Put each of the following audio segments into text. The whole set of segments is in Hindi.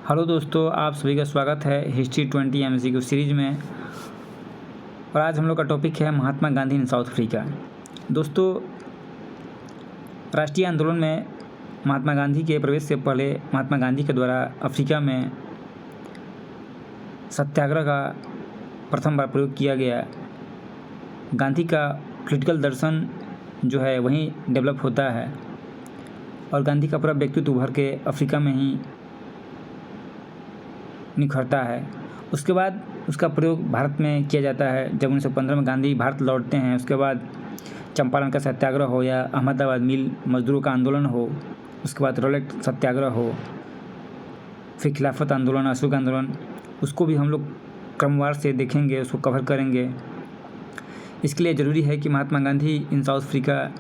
हेलो दोस्तों, आप सभी का स्वागत है हिस्ट्री 20 MCQ सीरीज़ में। और आज हम लोग का टॉपिक है महात्मा गांधी इन साउथ अफ्रीका। दोस्तों, राष्ट्रीय आंदोलन में महात्मा गांधी के प्रवेश से पहले महात्मा गांधी के द्वारा अफ्रीका में सत्याग्रह का प्रथम बार प्रयोग किया गया। गांधी का पॉलिटिकल दर्शन जो है वहीं डेवलप होता है और गांधी का पूरा व्यक्तित्व उभर के अफ्रीका में ही निखरता है। उसके बाद उसका प्रयोग भारत में किया जाता है। जब 1915 में गांधी भारत लौटते हैं, उसके बाद चंपारण का सत्याग्रह हो या अहमदाबाद मिल मजदूरों का आंदोलन हो, उसके बाद रॉलेट सत्याग्रह हो, फिर खिलाफत आंदोलन, अशोक आंदोलन, उसको भी हम लोग क्रमवार से देखेंगे, उसको कवर करेंगे। इसके लिए ज़रूरी है कि महात्मा गांधी इन साउथ अफ्रीका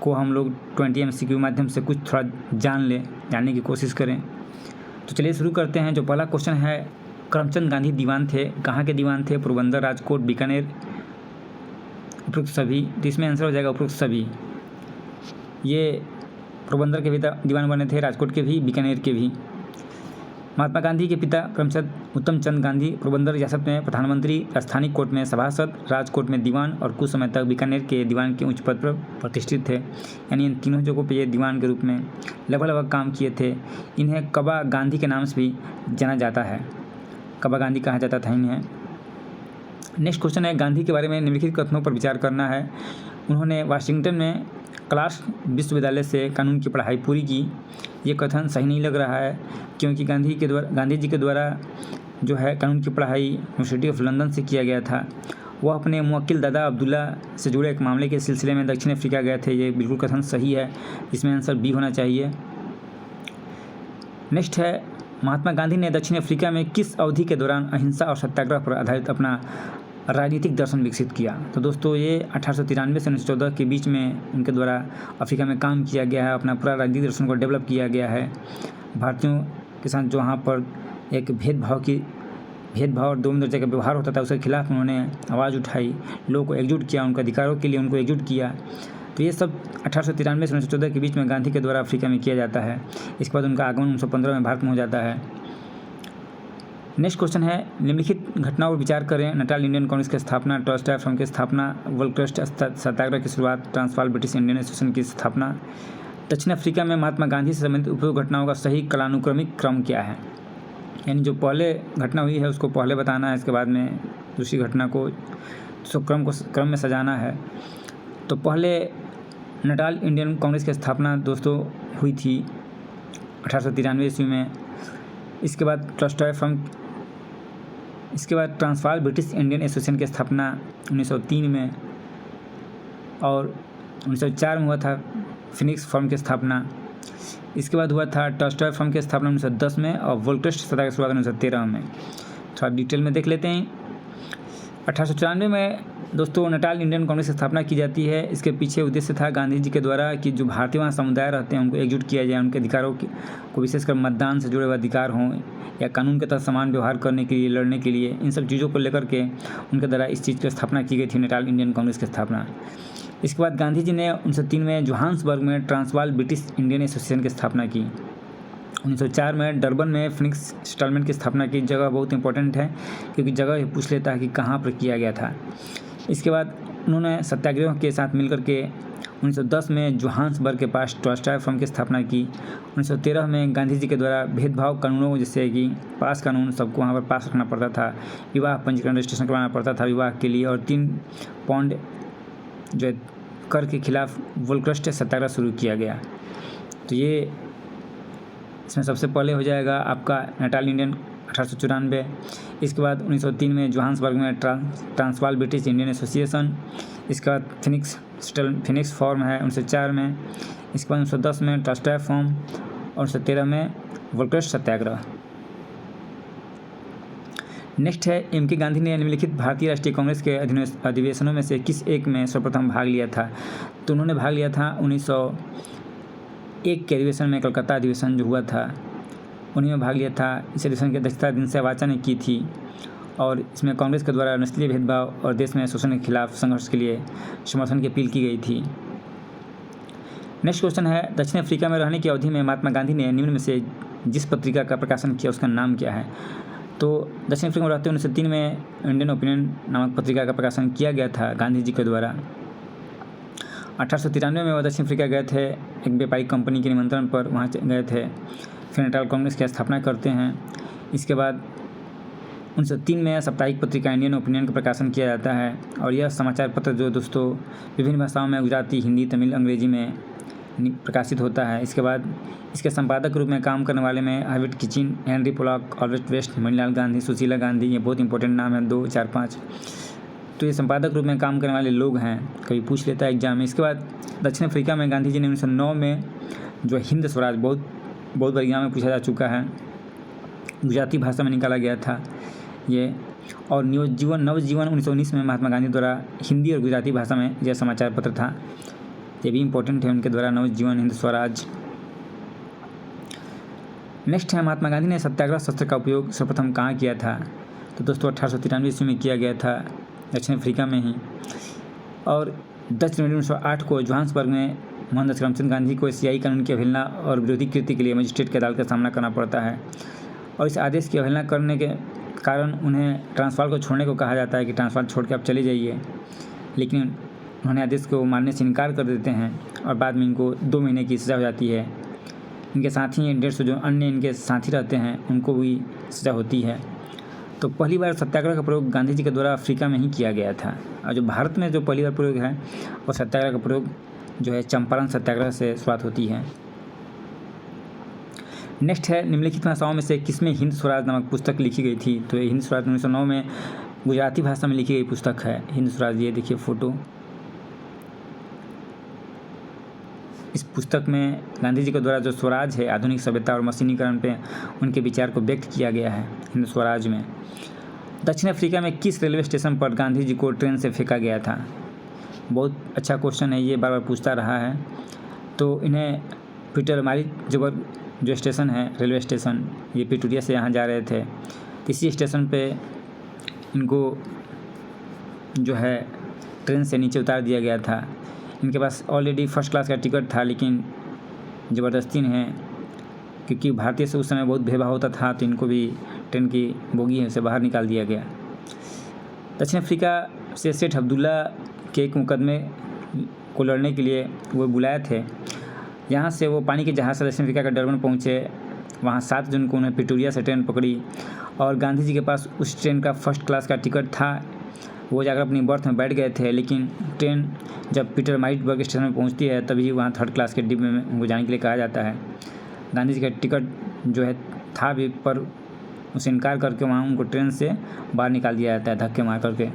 को हम लोग 20 MCQ के माध्यम से कुछ थोड़ा जानने की कोशिश करें। तो चलिए शुरू करते हैं। जो पहला क्वेश्चन है, करमचंद गांधी दीवान थे, कहाँ के दीवान थे? पोरबंदर, राजकोट, बीकानेर, उपरोक्त सभी। तो इसमें आंसर हो जाएगा उपरोक्त सभी। ये पोरबंदर के भी दीवान बने थे, राजकोट के भी, बीकानेर के भी। महात्मा गांधी के पिता करमचंद उत्तम चंद गांधी पोरबंदर रियासत में प्रधानमंत्री, राजस्थानी कोर्ट में सभासद, राजकोट में दीवान और कुछ समय तक बीकानेर के दीवान के उच्च पद पर प्रतिष्ठित थे। यानी इन तीनों जगहों पर ये दीवान के रूप में लगभग काम किए थे। इन्हें कबा गांधी के नाम से भी जाना जाता है। कबा गांधी कहा जाता था इन्हें। नेक्स्ट क्वेश्चन है, गांधी के बारे में निम्नलिखित कथनों पर विचार करना है। उन्होंने वाशिंगटन में क्लास विश्वविद्यालय से कानून की पढ़ाई पूरी की। ये कथन सही नहीं लग रहा है, क्योंकि गांधी जी के द्वारा जो है कानून की पढ़ाई यूनिवर्सिटी ऑफ लंदन से किया गया था। वह अपने मुवक्किल दादा अब्दुल्ला से जुड़े एक मामले के सिलसिले में दक्षिण अफ्रीका गए थे। ये बिल्कुल कथन सही है, इसमें आंसर बी होना चाहिए। नेक्स्ट है, महात्मा गांधी ने दक्षिण अफ्रीका में किस अवधि के दौरान अहिंसा और सत्याग्रह पर आधारित अपना राजनीतिक दर्शन विकसित किया? तो दोस्तों, ये 1893 से 1914 के बीच में उनके द्वारा अफ्रीका में काम किया गया है। अपना पूरा राजनीतिक दर्शन को डेवलप किया गया है। भारतीयों के साथ जो वहाँ पर एक भेदभाव और दो दर्जे का व्यवहार होता था, उसके खिलाफ उन्होंने आवाज़ उठाई, लोगों को एकजुट किया, उनके अधिकारों के लिए उनको एकजुट किया। तो ये सब 1893 से 1914 के बीच में गांधी के द्वारा अफ्रीका में किया जाता है। इसके बाद उनका आगमन 1915 में भारत में हो जाता है। नेक्स्ट क्वेश्चन है, निम्नलिखित घटनाओं पर विचार करें। नटाल इंडियन कांग्रेस की स्थापना, टॉलस्टॉय फर्म की स्थापना, वोल्क्सक्राफ्ट सत्याग्रह की शुरुआत, ट्रांसवाल ब्रिटिश इंडियन एसोसिएशन की स्थापना। दक्षिण अफ्रीका में महात्मा गांधी से संबंधित उपयुक्त घटनाओं का सही कालानुक्रमिक क्रम क्या है? यानी जो पहले घटना हुई है उसको पहले बताना है, इसके बाद में दूसरी घटना को क्रम में सजाना है। तो पहले नटाल इंडियन कांग्रेस की स्थापना दोस्तों हुई थी 1893 ईस्वी में। इसके बाद टॉलस्टॉय फर्म, इसके बाद ट्रांसवाल ब्रिटिश इंडियन एसोसिएशन की स्थापना 1903 में, और 1904 में हुआ था फिनिक्स फर्म की स्थापना। इसके बाद हुआ था टॉलस्टॉय फर्म की स्थापना 1910 में, और वोल्क्सक्राफ्ट सत्याग्रह की शुरुआत 1913 में। थोड़ा डिटेल में देख लेते हैं। 1894 में दोस्तों नटाल इंडियन कांग्रेस की स्थापना की जाती है। इसके पीछे उद्देश्य था गांधी जी के द्वारा कि जो भारतीय वहाँ समुदाय रहते हैं उनको एकजुट किया जाए, उनके अधिकारों को, विशेषकर मतदान से जुड़े हुए अधिकार हों या कानून के तहत समान व्यवहार करने के लिए, लड़ने के लिए, इन सब चीज़ों को लेकर के उनके द्वारा इस चीज़ की स्थापना की गई थी, नटाल इंडियन कांग्रेस की स्थापना। इसके बाद गांधी जी ने 1903 में जोहान्सबर्ग में ट्रांसवाल ब्रिटिश इंडियन एसोसिएशन की स्थापना की। 1904 में डरबन में फिनिक्स सेटलमेंट की स्थापना की। जगह बहुत इंपॉर्टेंट है, क्योंकि जगह पूछ लेता है कि कहाँ पर किया गया था। इसके बाद उन्होंने सत्याग्रह के साथ मिलकर के 1910 में जोहान्सबर्ग के पास टॉलस्टॉय फर्म की स्थापना की। 1913 में गांधी जी के द्वारा भेदभाव कानूनों, जैसे कि पास कानून, सबको वहाँ पर पास रखना पड़ता था, विवाह पंजीकरण रजिस्ट्रेशन करवाना पड़ता था विवाह के लिए, और 3 पाउंड जो कर के खिलाफ वोल्क्सक्राफ्ट सत्याग्रह शुरू किया गया। तो ये इसमें सबसे पहले हो जाएगा आपका नटाल इंडियन 1894। इसके बाद 1903 में जोहान्सबर्ग में ट्रांसवाल ब्रिटिश इंडियन एसोसिएशन। इसके बाद फिनिक्स फॉर्म है 1904 में। इसके बाद 1910 में टॉलस्टॉय फॉर्म, और 1913 में वोल्क्सक्राफ्ट सत्याग्रह। नेक्स्ट है, एम.के. गांधी ने निम्नलिखित भारतीय राष्ट्रीय कांग्रेस के अधिवेशनों में से किस एक में सर्वप्रथम भाग लिया था? तो उन्होंने भाग लिया था 1901 के अधिवेशन में, कलकत्ता अधिवेशन जो हुआ था उन्हीं में भाग लिया था। इस अधिवेशन की अध्यक्षता दिनसे वाचा ने की थी, और इसमें कांग्रेस के द्वारा नस्लीय भेदभाव और देश में शोषण के खिलाफ संघर्ष के लिए समर्थन की अपील की गई थी। नेक्स्ट क्वेश्चन है, दक्षिण अफ्रीका में रहने की अवधि में महात्मा गांधी ने निम्न में से जिस पत्रिका का प्रकाशन किया उसका नाम क्या है? तो दक्षिण अफ्रीका में रहते 1903 में इंडियन ओपिनियन नामक पत्रिका का प्रकाशन किया गया था गांधी जी के द्वारा। 1893 में वह दक्षिण अफ्रीका गए थे, एक व्यापारिक कंपनी के निमंत्रण पर वहाँ गए थे। फिर नेटाल कांग्रेस की स्थापना करते हैं। इसके बाद 1903 में साप्ताहिक पत्रिका इंडियन ओपिनियन का प्रकाशन किया जाता है और यह समाचार पत्र जो दोस्तों विभिन्न भाषाओं में गुजराती, हिंदी, तमिल, अंग्रेजी में प्रकाशित होता है। इसके बाद इसके संपादक रूप में काम करने वाले में Herbert Kitchin, Henry Polak, Albert West, Manilal Gandhi, Sushila Gandhi, ये बहुत इंपॉर्टेंट नाम है, 2, 4, 5। तो ये संपादक रूप में काम करने वाले लोग हैं, कभी पूछ लेता है एग्जाम में। इसके बाद दक्षिण अफ्रीका में गांधी जी ने 1909 में जो हिंद स्वराज बहुत बार एग्जाम में पूछा जा चुका है, गुजराती भाषा में निकाला गया था ये। और नवजीवन 1919 में महात्मा गांधी द्वारा हिंदी और गुजराती भाषा में यह समाचार पत्र था, ये भी इम्पोर्टेंट है उनके द्वारा, नवजीवन, हिंद स्वराज। नेक्स्ट है, महात्मा गांधी ने सत्याग्रह शस्त्र का उपयोग सर्वप्रथम कहाँ किया था? तो दोस्तों 1893 ईस्वी में किया गया था, दक्षिण अफ्रीका में ही। और 10 जनवरी 1908 को जोहान्सबर्ग में मोहनदास करमचंद गांधी को एशियाई कानून की अवहेलना और विरोधी कृत्य के लिए मजिस्ट्रेट की अदालत का सामना करना पड़ता है और इस आदेश की अवहेलना करने के कारण उन्हें ट्रांसवाल को छोड़ने को कहा जाता है कि ट्रांसवाल छोड़ के आप चले जाइए, लेकिन उन्होंने आदेश को मानने से इनकार कर देते हैं और बाद में इनको 2 महीने की सज़ा हो जाती है। इनके साथी 150 जो अन्य इनके साथी रहते हैं उनको भी सज़ा होती है। तो पहली बार सत्याग्रह का प्रयोग गांधी जी के द्वारा अफ्रीका में ही किया गया था और जो भारत में जो पहली बार प्रयोग है वो सत्याग्रह का प्रयोग जो है चंपारण सत्याग्रह से शुरुआत होती है। नेक्स्ट है, निम्नलिखित भाषाओं में से किसमें हिंद स्वराज नामक पुस्तक लिखी गई थी? तो ये हिंद स्वराज 1909 में गुजराती भाषा में लिखी गई पुस्तक है हिंद स्वराज। ये देखिए फोटो, इस पुस्तक में गांधी जी के द्वारा जो स्वराज है, आधुनिक सभ्यता और मशीनीकरण पे उनके विचार को व्यक्त किया गया है हिंद स्वराज में। दक्षिण अफ्रीका में किस रेलवे स्टेशन पर गांधी जी को ट्रेन से फेंका गया था? बहुत अच्छा क्वेश्चन है, ये बार बार पूछता रहा है। तो इन्हें पीटरमारी जो स्टेशन है, रेलवे स्टेशन, ये पिटूरिया से यहाँ जा रहे थे, इसी स्टेशन पे इनको जो है ट्रेन से नीचे उतार दिया गया था। इनके पास ऑलरेडी फर्स्ट क्लास का टिकट था, लेकिन ज़बरदस्ती ने, क्योंकि भारतीय से उस समय बहुत भेदभाव होता था, तो इनको भी ट्रेन की बोगी है उसे बाहर निकाल दिया गया। दक्षिण अफ्रीका से सेठ अब्दुल्ला के एक मुकदमे को लड़ने के लिए वो बुलाए थे। यहाँ से वो पानी के जहाज़ से दक्षिण अफ्रीका का डरबन पहुँचे। वहाँ 7 जून को उन्हें पिटूरिया से ट्रेन पकड़ी और गांधी जी के पास उस ट्रेन का फर्स्ट क्लास का टिकट था। वो जाकर अपनी बर्थ में बैठ गए थे, लेकिन ट्रेन जब पीटरमारीट्सबर्ग स्टेशन में पहुँचती है तभी वहाँ 3rd क्लास के डिब्बे में उनको जाने के लिए कहा जाता है। गांधी जी का टिकट जो है था भी, पर उसे इनकार करके वहाँ उनको ट्रेन से बाहर निकाल दिया जाता है धक्के मार करके।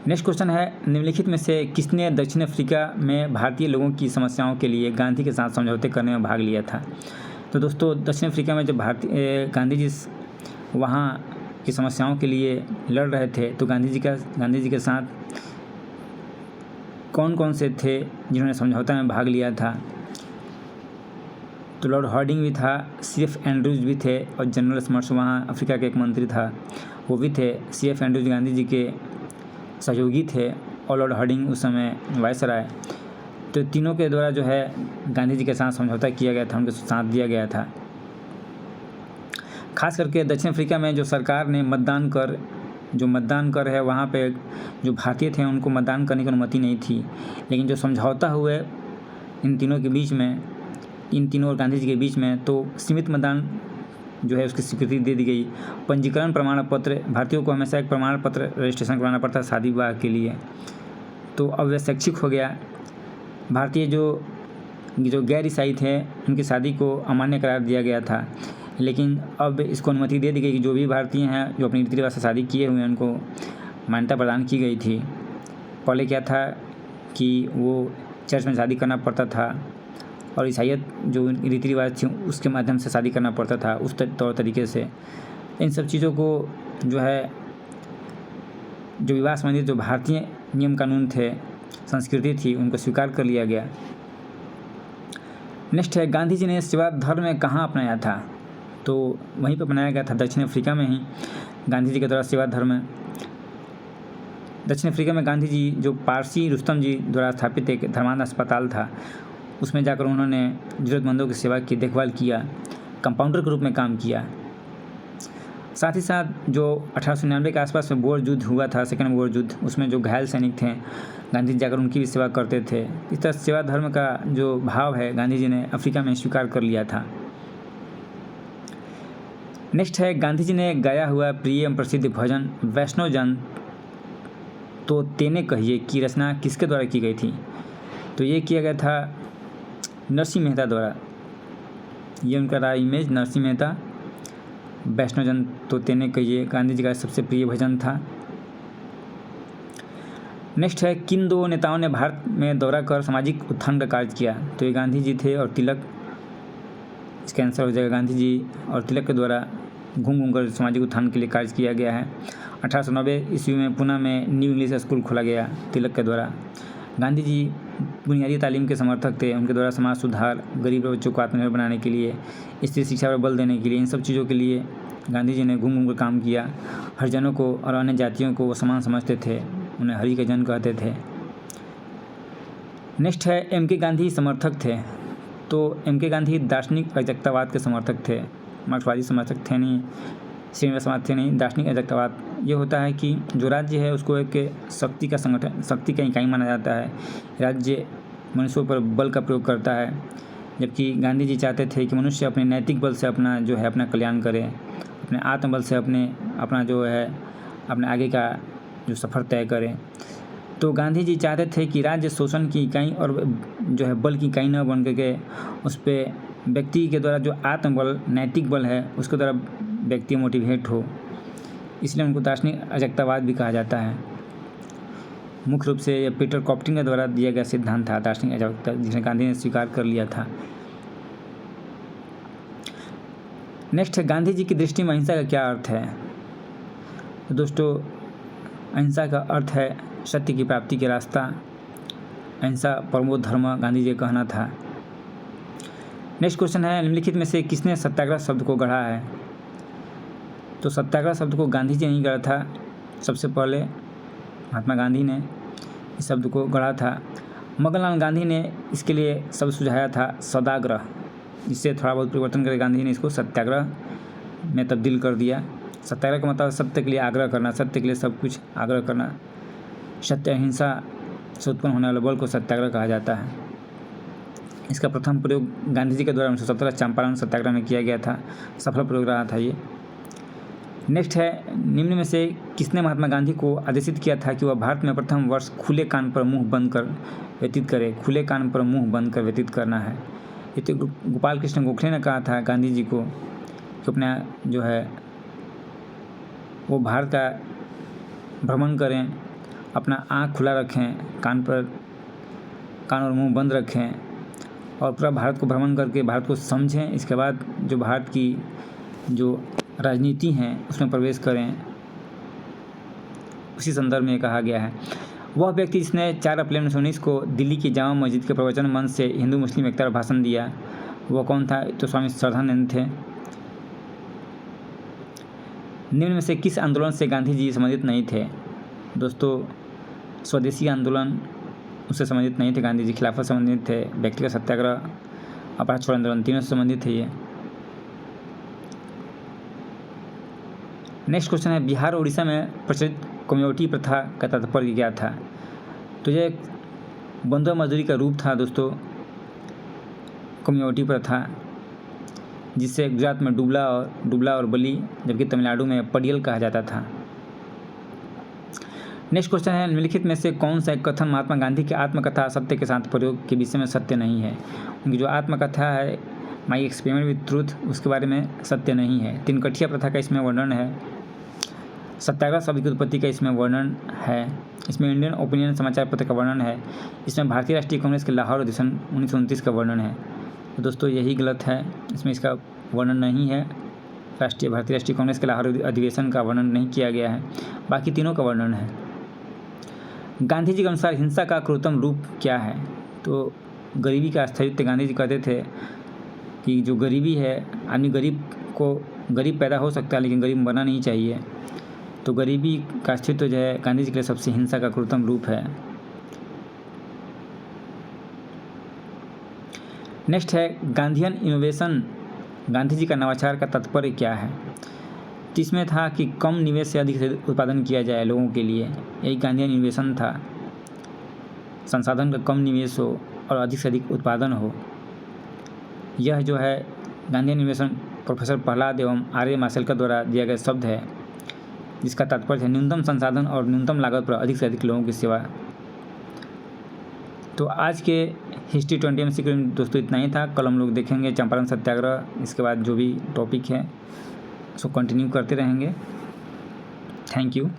नेक्स्ट क्वेश्चन है, निम्नलिखित में से किसने दक्षिण अफ्रीका में भारतीय लोगों की समस्याओं के लिए गांधी के साथ समझौते करने में भाग लिया था? तो दोस्तों दक्षिण अफ्रीका में जब गांधी जी वहाँ की समस्याओं के लिए लड़ रहे थे, तो गांधी जी के साथ कौन कौन से थे जिन्होंने समझौता में भाग लिया था? तो लॉर्ड हार्डिंग भी था, CF एंड्रूज भी थे और जनरल स्मर्ट्स वहाँ अफ्रीका के एक मंत्री था वो भी थे। CF एंड्रूज गांधी जी के सहयोगी थे और लॉर्ड हार्डिंग उस समय वायसराय। तो तीनों के द्वारा जो है गांधी जी के साथ समझौता किया गया था, उनके साथ दिया गया था। खास करके दक्षिण अफ्रीका में जो सरकार ने मतदान कर है, वहाँ पे जो भारतीय थे उनको मतदान करने की अनुमति नहीं थी, लेकिन जो समझौता हुए इन तीनों के बीच में, इन तीनों और गांधी जी के बीच में, तो सीमित मतदान जो है उसकी स्वीकृति दे दी गई। पंजीकरण प्रमाण पत्र, भारतीयों को हमेशा एक प्रमाण पत्र रजिस्ट्रेशन कराना पड़ता है शादी विवाह के लिए, तो अब वह शैक्षिक हो गया। भारतीय जो गैर ईसाई थे उनकी शादी को अमान्य करार दिया गया था, लेकिन अब इसको अनुमति दे दी गई कि जो भी भारतीय हैं जो अपनी रीति रिवाज से शादी किए हुए हैं उनको मान्यता प्रदान की गई थी। पहले क्या था कि वो चर्च में शादी करना पड़ता था और ईसाइयत जो रीति रिवाज थी उसके माध्यम से शादी करना पड़ता था उस तौर तरीके से। इन सब चीज़ों को जो है जो विवाह संबंधित जो भारतीय नियम कानून थे, संस्कृति थी, उनको स्वीकार कर लिया गया। नेक्स्ट है, गांधी जी ने सेवा धर्म कहाँ अपनाया था? तो वहीं पर अपनाया गया था दक्षिण अफ्रीका में ही। गांधी जी के द्वारा सेवा धर्म दक्षिण अफ्रीका में गांधी जी जो पारसी रुस्तम जी द्वारा स्थापित एक धर्मांध अस्पताल था, उसमें जाकर उन्होंने ज़रूरतमंदों की सेवा की, देखभाल किया, कंपाउंडर के रूप में काम किया। साथ ही साथ जो 1899 के आसपास में बोर युद्ध हुआ था, सेकेंड बोर युद्ध, उसमें जो घायल सैनिक थे, गांधी जी जाकर उनकी भी सेवा करते थे। इस तरह सेवा धर्म का जो भाव है गांधी जी ने अफ्रीका में स्वीकार कर लिया था। नेक्स्ट है गांधी जी ने गाया हुआ प्रिय एवं प्रसिद्ध भजन वैष्णव जन तो तेने कहिए की रचना किसके द्वारा की गई थी? तो ये किया गया था नरसिंह मेहता द्वारा। ये उनका रहा इमेज, नरसिंह मेहता। वैष्णव जन तो तेने कहिए गांधी जी का सबसे प्रिय भजन था। नेक्स्ट है किन दो नेताओं ने भारत में दौरा कर सामाजिक उत्थान का कार्य किया? तो ये गांधी जी थे और तिलक। इसका आंसर हो जाएगा गांधी जी और तिलक के द्वारा घूम घूम कर सामाजिक उत्थान के लिए कार्य किया गया है। 1890 ईस्वी में पुणे में न्यू इंग्लिश स्कूल खोला गया तिलक के द्वारा। गांधी जी बुनियादी तालीम के समर्थक थे। उनके द्वारा समाज सुधार, गरीब बच्चों को आत्मनिर्भर बनाने के लिए, स्त्री शिक्षा पर बल देने के लिए, इन सब चीज़ों के लिए गांधी जी ने घूम घूम कर काम किया। हरिजनों को और अन्य जातियों को वो समान समझते थे, उन्हें हरि के जन कहते थे। नेक्स्ट है एम.के. गांधी समर्थक थे। तो एम.के. गांधी दार्शनिक अराजकतावाद के समर्थक थे, मार्क्सवादी समर्थक थे नहीं, श्रीनिवास समाज थे नहीं। दार्शनिक अराजकतावाद ये होता है कि जो राज्य है उसको एक शक्ति का संगठन, शक्ति का इकाई माना जाता है। राज्य मनुष्यों पर बल का प्रयोग करता है, जबकि गांधी जी चाहते थे कि मनुष्य अपने नैतिक बल से अपना जो है अपना कल्याण करे, अपने आत्मबल से अपना जो है अपने आगे का जो सफ़र तय करे। तो गांधी जी चाहते थे कि राज्य शोषण की इकाई और जो है बल की इकाई न बन करके उस पर व्यक्ति के द्वारा जो आत्मबल, नैतिक बल है उसके द्वारा व्यक्ति मोटिवेट हो। इसलिए उनको दार्शनिक अराजकतावाद भी कहा जाता है। मुख्य रूप से ये पीटर कॉप्टिंग के द्वारा दिया गया सिद्धांत था दार्शनिक अराजकता, जिसे गांधी ने स्वीकार कर लिया था। नेक्स्ट है गांधी जी की दृष्टि में अहिंसा का क्या अर्थ है? तो दोस्तों अहिंसा का अर्थ है सत्य की प्राप्ति के रास्ता। अहिंसा परमो धर्म गांधी जी का कहना था। नेक्स्ट क्वेश्चन है निम्नलिखित में से किसने सत्याग्रह शब्द को गढ़ा है? तो सत्याग्रह शब्द को गांधी जी ने गढ़ा था। सबसे पहले महात्मा गांधी ने इस शब्द को गढ़ा था। मगनलाल गांधी ने इसके लिए शब्द सुझाया था सदाग्रह, जिससे थोड़ा बहुत परिवर्तन करके गांधी ने इसको सत्याग्रह में तब्दील कर दिया। सत्याग्रह का मतलब सत्य के लिए आग्रह करना, सत्य के लिए सब कुछ आग्रह करना। सत्य अहिंसा से उत्पन्न होने वाले बल को सत्याग्रह कहा जाता है। इसका प्रथम प्रयोग गांधी जी के द्वारा 1917 चंपारण सत्याग्रह में किया गया था। सफल प्रयोग रहा था ये। नेक्स्ट है निम्न में से किसने महात्मा गांधी को आदेशित किया था कि वह भारत में प्रथम वर्ष खुले कान पर मुंह बंद कर व्यतीत करे? खुले कान पर मुंह बंद कर व्यतीत करना है। ये तो गोपाल कृष्ण गोखले ने कहा था गांधी जी को कि अपना जो है वो भारत का भ्रमण करें, अपना आँख खुला रखें, कान और मुंह बंद रखें और पूरा भारत को भ्रमण करके भारत को समझें। इसके बाद जो भारत की जो राजनीति है उसमें प्रवेश करें। उसी संदर्भ में कहा गया है। वह व्यक्ति जिसने 4 अप्रैल 1919 को दिल्ली की जामा मस्जिद के प्रवचन मंच से हिंदू मुस्लिम एकता पर भाषण दिया, वह कौन था? तो स्वामी श्रद्धानंद थे। निम्न में से किस आंदोलन से गांधी जी संबंधित नहीं थे? दोस्तों स्वदेशी आंदोलन उससे संबंधित नहीं थे। गांधी जी खिलाफत संबंधित थे, व्यक्तिगत सत्याग्रह, अपराध छोड़ आंदोलन, तीनों से संबंधित थे ये। नेक्स्ट क्वेश्चन है बिहार और उड़ीसा में प्रचलित कम्युनिटी प्रथा का तात्पर्य क्या था? तो ये बंधुआ मजदूरी का रूप था दोस्तों, कम्युनिटी प्रथा, जिससे गुजरात में डुबला और बली, जबकि तमिलनाडु में पडियल कहा जाता था। नेक्स्ट क्वेश्चन है निम्नलिखित में से कौन सा एक कथन महात्मा गांधी की आत्मकथा सत्य के साथ प्रयोग के विषय में सत्य नहीं है? उनकी जो आत्मकथा है माई एक्सपेरिमेंट विद ट्रूथ, उसके बारे में सत्य नहीं है। 3 कठिया प्रथा का इसमें वर्णन है। सत्याग्रह शब्द की उत्पत्ति का इसमें वर्णन है। इसमें इंडियन ओपिनियन समाचार पत्र का वर्णन है। इसमें भारतीय राष्ट्रीय कांग्रेस के लाहौर अधिवेशन 1929 का वर्णन है। तो दोस्तों यही गलत है, इसमें इसका वर्णन नहीं है। भारतीय राष्ट्रीय कांग्रेस के लाहौर अधिवेशन का वर्णन नहीं किया गया है, बाकी तीनों का वर्णन है। गांधी जी के अनुसार हिंसा का क्रूरतम रूप क्या है? तो गरीबी का स्थायित्व। गांधी जी कहते थे कि जो गरीबी है, आदमी गरीब पैदा हो सकता है लेकिन गरीब बनना नहीं चाहिए। तो गरीबी का अस्तित्व जो है गांधी जी के लिए सबसे हिंसा का क्रूरतम रूप है। नेक्स्ट है गांधीयन इनोवेशन, गांधी जी का नवाचार का तात्पर्य क्या है। तो इसमें था कि कम निवेश से अधिक से उत्पादन किया जाए लोगों के लिए, यही गांधीयन इनोवेशन था। संसाधन का कम निवेश हो और अधिक से अधिक उत्पादन हो, यह जो है गांधीयन इनोवेशन प्रोफेसर प्रहलाद एवं आर्य माशेलकर द्वारा दिया गया शब्द है, जिसका तात्पर्य है न्यूनतम संसाधन और न्यूनतम लागत पर अधिक से अधिक लोगों की सेवा। तो आज के हिस्ट्री 20 MCQ में दोस्तों इतना ही था। कल हम लोग देखेंगे चंपारण सत्याग्रह, इसके बाद जो भी टॉपिक है उसको कंटिन्यू करते रहेंगे। Thank you.